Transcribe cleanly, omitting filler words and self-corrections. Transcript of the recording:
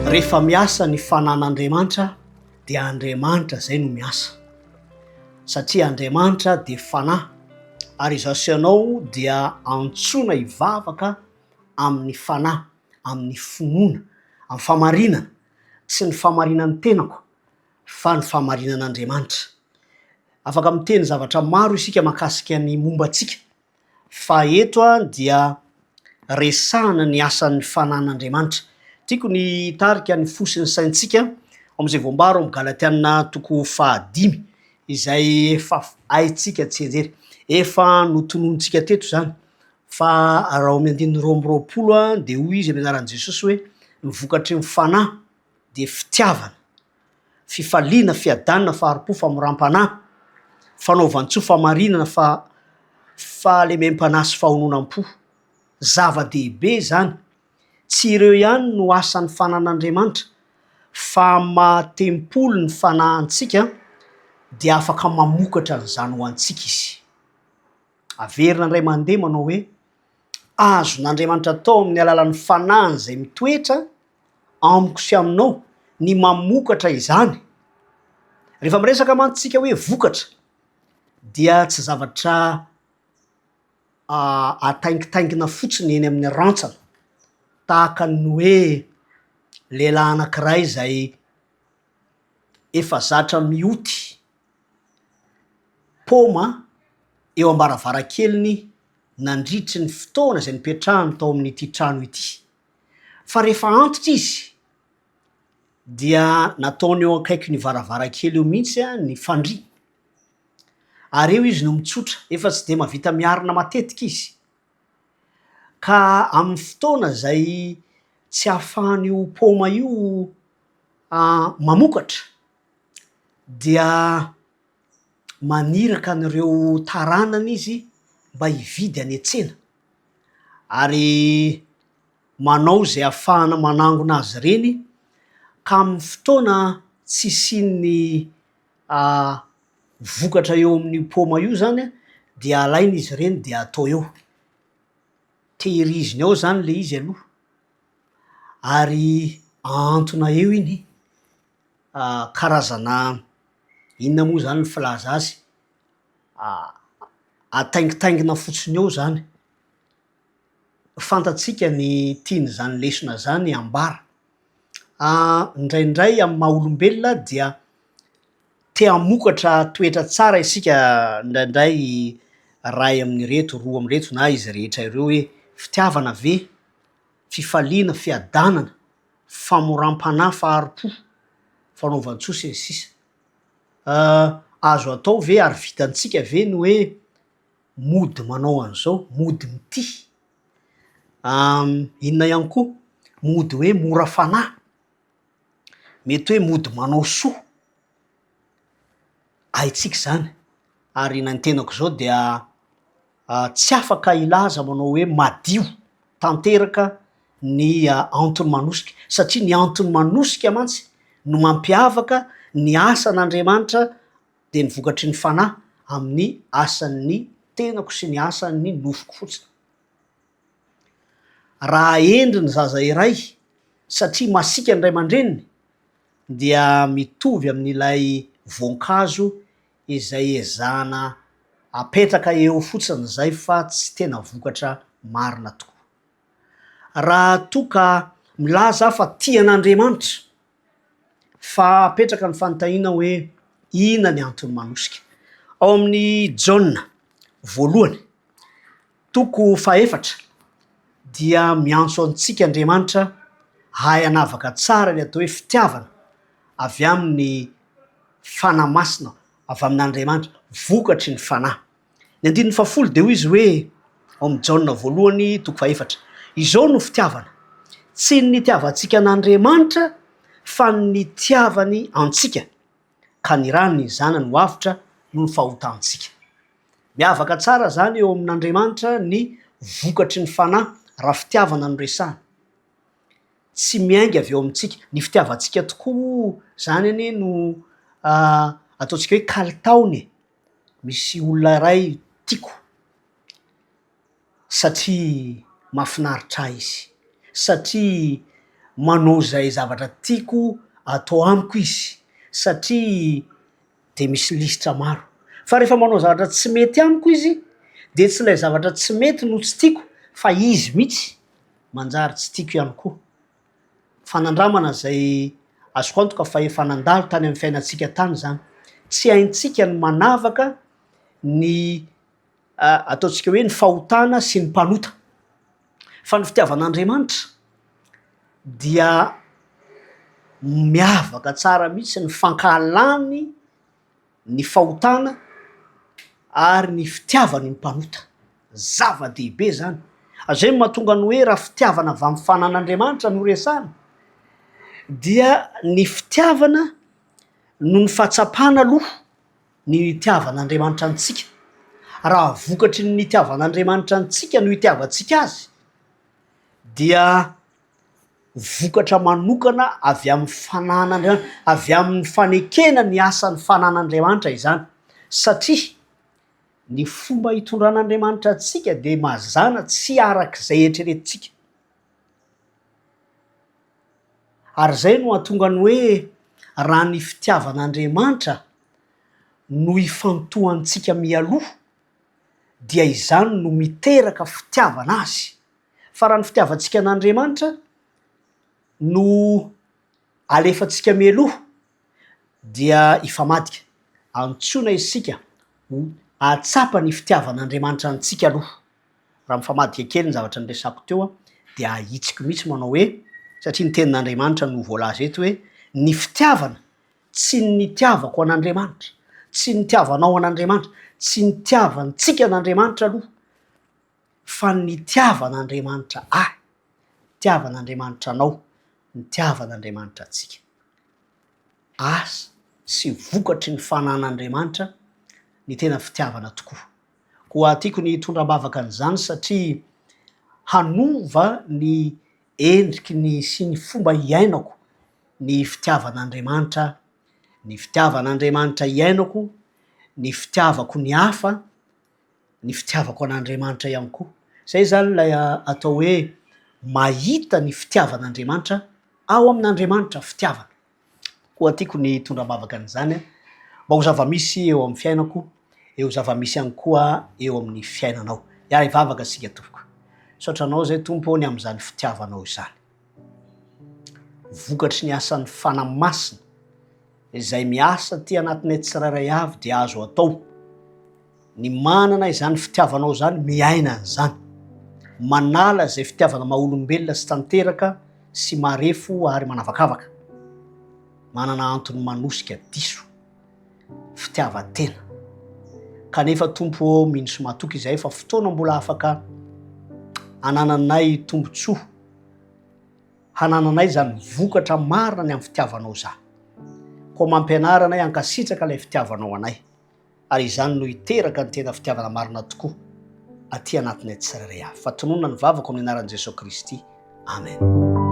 Rehefa miasa ny fanan'Andriamanitra dia Andriamanitra zay no miasa satria Andriamanitra dia fanahy ary izaho sy ianao dia antsoina hivavaka amin'ny fanahy, amin'ny finoana, amin'ny famarinana, tsy ny famarinan'ny tenako fa ny famarinan'Andriamanitra. Afaka miteny zavatra maro isika mahakasika ny momba antsika fa eto dia resahana ny asan'ny fanan'Andriamanitra. Tiako ny tarika ny fosin'ny saintsika amin'izay voambaro amin'ny Galatiana 5 izay efa haitsika tsy enjery. Efa notonontsika teto zany fa raha amin'ny 2:20 dia hoy izy amin'ny anaran'i Jesosy hoe ny vokatry ny fanahy dia fitiavana, fifaliana, fiadanana, faharipo, famoram-panahy, fanaovan-tsoa, famarinana, fahalemem-panahy sy fahononam-po. Zava-dehibe zany. Tsy ireo ihany no asan'ny fanan'Andriamanitra fa mahatempolo ny fanahintsika dia afaka mamokatra nyzany ho antsika izy. Averina indray mandeha manao hoe azon'Andriamanitra atao amin'ny alalan'ny fanahiny izay mitoetra amiko sy aminao ny mamokatra izany. Rehefa miresaka mantsika hoe vokatra dia tsy zavatra ataingitaingina fotsiny eny amin'ny rantsana tahaka ny hoe lehilahy anankiray izay efa zatra mioty paoma eo am-baravarankeliny nandritry ny fotoana izay nipetrahany tao amin'ity trano ity. Fa rehefa antitra izy dia nataony eo akaiky ny varavarankely eo mihitsy ny fandria. Ary eo izy no mitsotra, efa tsy dia mahavita miarina matetika izy. Ka amin'ny fotoana izay tsy ahafahan'io paoma io mamokatra dia maniraka an'ireo taranany izy mba hividy any an-tsena ary manao izay ahafahana manangona azy ireny. Ka amin'ny fotoana tsy isian'ny vokatra eo amin'ny paoma io zany dia alaina izy ireny dia atao eo, tehiriziny ao zany le izy aloha ary ahantona eo iny karazana inona moa zany ny filaza azy, ataingitaingina fotsiny eo zany. Fantatsika ny tian'izany lesona zany ambara. Indraindray amin'ny maha olombelona dia te hamokatra toetra tsara isika, indraindray ray amin'ireto, roa amin'ireto na izy rehetra ireo hoe fitiavana ve, fifaliana, fiadanana, famoram-panahy, faharipo, fanaovan-tsoa sy ny sisa. Azo atao ve ary vitantsika ve ny hoe mody manao an'izao, mody mity, inona ihany koa, mody hoe mora fanahy, mety hoe mody manao soa. Haitsika zany ary na ny tenako zao dia tsy afaka ilaza manao hoe madio tanteraka ny antony manosika satria ny antony manosika mantsy no mampiavaka ny asan'Andriamanitra dia ny vokatry ny fanahy amin'ny asan'ny tenako sy ny asan'ny nofoko fotsiny. Raha endry ny zaza iray satria masiaka ny ray aman-dreniny dia mitovy amin'ilay voankazo izay ezahana apetraka eo fotsiny zay fa tsy tena vokatra marina tokoa. Raha toa ka milaza fa tian'Andriamanitra fa apetraka ny fanontaniana hoe inona ny antony manosika. Ao amin'ny Jaona 1:4 dia miantso antsika Andriamanitra hay hanavaka tsara ny atao hoe fitiavana avy amin'ny fanahy masina, avy amin'Andriamanitra, vokatry ny fanahy. Ny 10 dia hoy izy hoe ao amin'ny Jaona 1:4 izao no fitiavana, tsy ny tiavantsika an'Andriamanitra fa ny tiavany antsika ka ny rany ny zanany ho avitra no ny fahotantsika. Miavaka tsara zany eo amin'Andriamanitra ny vokatry ny fanahy raha fitiavana no resahana. Tsy miainga avy eo amintsika. Ny fitiavantsika tokoa zany anie no ataontsika hoe kalitaony. Misy olona ray tiako satria mahafinaritra izy, satria manao zay zavatra tiako atao amiko izy, satria de misy lisitra maro. Fa rehefa manao zavatra tsy mety amiko izy de tsy ilay zavatra tsy mety no tsy tiako fa izy mihitsy manjary tsy tiako ihany koa. Fanandramana zay azoko antoka fa efa nandalo tany amin'ny fiainantsika tany zany, tsy haintsika ny manavaka ny ataontsika hoe ny fahotana sy ny mpanota, fa ny fitiavan'Andriamanitra dia miavaka tsara mihitsy ny fankahalany ny fahotana ary ny fitiavany ny mpanota. Zava-dehibe zany. Zay no mahatonga ny hoe raha fitiavana avy amin'ny fanan'Andriamanitra no resahana dia ny fitiavana no ny fahatsapana aloha ny itiavan'Andriamanitra antsika. Raha vokatry ny itiavan'Andriamanitra antsika no itiavantsika azy dia vokatra manokana avy amin'ny fanan'Andriamanitra, avy amin'ny fanekena ny asan'ny fanan'Andriamanitra izany, satria ny fomba hitondran'Andriamanitra antsika de mazana tsy arak'izay eritreretintsika. Ary zay no hahatonga ny hoe raha ny fitiavan'Andriamanitra no ifantohantsika mialoha dia izany no miteraka fitiavana azy. Fa raha ny fitiavantsika an'Andriamanitra no alefantsika mialoha dia ifamadika. Antsoina isika ahatsapa ny fitiavan'Andriamanitra antsika aloha. Raha mifamadika kely ny zavatra niresako teo dia ahitsiko mihitsy manao hoe, satria ny tenin'Andriamanitra no voalaza eto hoe ny fitiavana tsy ny tiavako an'Andriamanitra, tsy ny tiavanao an'Andriamanitra, tsy ny tiavantsika an'Andriamanitra aloha, fa ny tiavan'Andriamanitra ahy, tiavan'Andriamanitra anao, ny tiavan'Andriamanitra antsika. Asa sy vokatry ny fanan'Andriamanitra ny tena fitiavana tokoa. Koa tiako ny hitondram-bavaka an'izany satria hanova ny endriky ny sy ny fomba iainako ny fitiavan'Andriamanitra, ny fitiavan'Andriamanitra iainako, ny fitiavako ny hafa, ny fitiavako an'Andriamanitra ihany koa. Zay zany lay atao hoe mahita ny fitiavan'Andriamanitra ao amin'Andriamanitra fitiavana. Koa tiako ny hitondram-bavaka an'izany mba ho zava-misy eo amin'ny fiainako, eo zava-misy ihany koa eo amin'ny fiainanao. Iara hivavaka asika tompoko. Saotranao zay tompo ny amin'izany fitiavanao izany. Vokatry ny asan'ny fanahy masina izay miasa ty anatinay tsirairay avy dia azo atao ny manana izany fitiavanao zany, miaina an'izany, manala zay fitiavana maha-olombelona sy tanteraka sy marefo ary manavakavaka, manana antony manosika diso, fitiavan-tena. Kanefa tompo mino sy mahatoky izay fa fotoana mbola afaka hanananay tombotsoa, hanananay zany vokatra marina ny amin'ny fitiavanao zany. Koa mampianaranay hankasitraka ilay fitiavanao anay, ary izany no hiteraka ny tena fitiavana marina tokoa aty anatinay tsirairay avy. Fatonona ny vavako amin'ny anaran'i Jesosy Kristy. Amen.